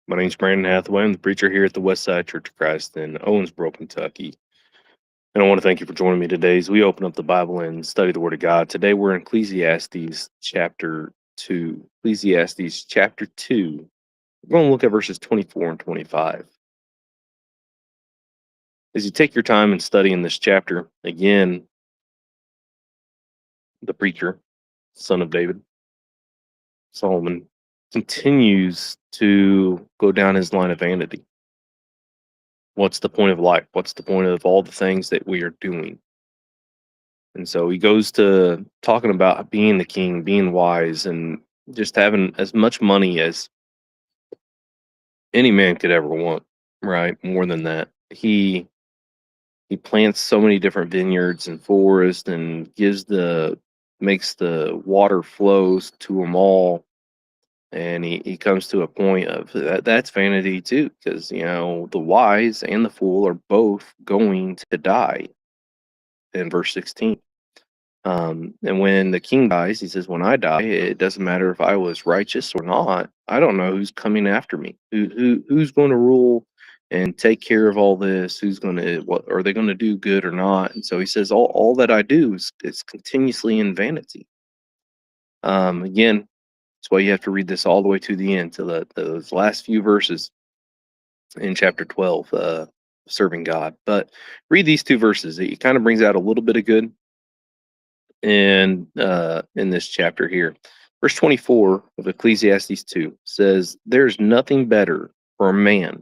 My name's Brandon Hathaway. I'm the preacher here at the Westside Church of Christ in Owensboro, Kentucky. And I want to thank you for joining me today as we open up the Bible and study the Word of God. Today we're in Ecclesiastes chapter 2. Ecclesiastes chapter 2. We're going to look at verses 24 and 25. As you take your time in studying this chapter, again, the preacher, son of David, Solomon, continues to go down his line of vanity. What's the point of life? What's the point of all the things that we are doing? And so he goes to talking about being the king, being wise, and just having as much money as any man could ever want, right? More than that. He plants so many different vineyards and forests and makes the water flows to them all. And he comes to a point of that's vanity too, because the wise and the fool are both going to die in verse 16. And when the king dies, he says, when I die, it doesn't matter if I was righteous or not. I don't know who's coming after me. Who's going to rule and take care of all this? What are they going to do good or not? And so he says, all that I do is continuously in vanity. Again, that's why you have to read this all the way to the end, to those last few verses in chapter 12, serving God. But read these two verses. It kind of brings out a little bit of good and in this chapter here. Verse 24 of Ecclesiastes 2 says, there's nothing better for a man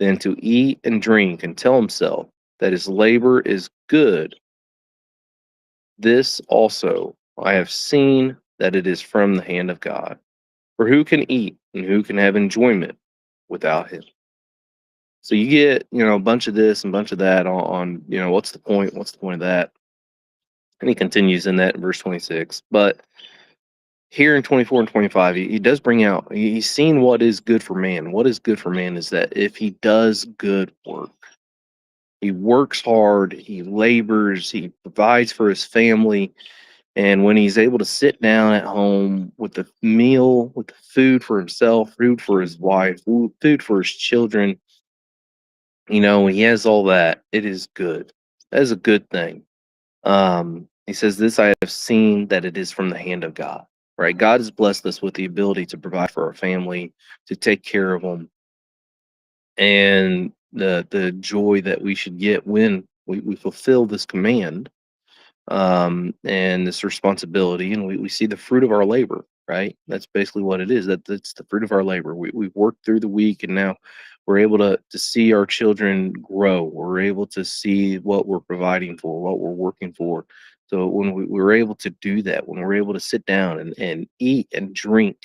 than to eat and drink and tell himself that his labor is good. This also I have seen that it is from the hand of God. For who can eat and who can have enjoyment without him? So you get, a bunch of this and a bunch of that on what's the point? What's the point of that? And he continues in that in verse 26. But here in 24 and 25, he does bring out, he's seen what is good for man. What is good for man is that if he does good work, he works hard, he labors, he provides for his family. And when he's able to sit down at home with the meal, with the food for himself, food for his wife, food for his children, when he has all that, it is good. That is a good thing. He says, this I have seen that it is from the hand of God, right? God has blessed us with the ability to provide for our family, to take care of them, and the joy that we should get when we fulfill this command, and this responsibility, and we see the fruit of our labor, right? That's basically what it is. That's the fruit of our labor. We've worked through the week, and now we're able to see our children grow. We're able to see what we're providing for, what we're working for. So when we're able to do that, when we're able to sit down and eat and drink,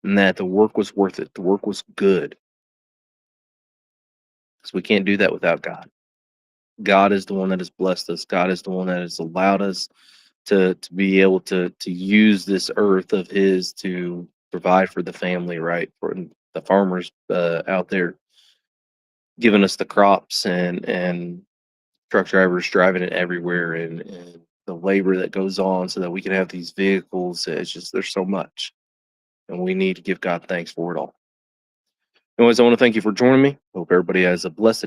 and that the work was worth it, the work was good, because we can't do that without God. God is the one that has blessed us. God is the one that has allowed us to be able to use this earth of His to provide for the family, right? For the farmers out there, giving us the crops, and truck drivers driving it everywhere, and the labor that goes on so that we can have these vehicles. It's just, there's so much, and we need to give God thanks for it all. Anyways, I want to thank you for joining me. Hope everybody has a blessed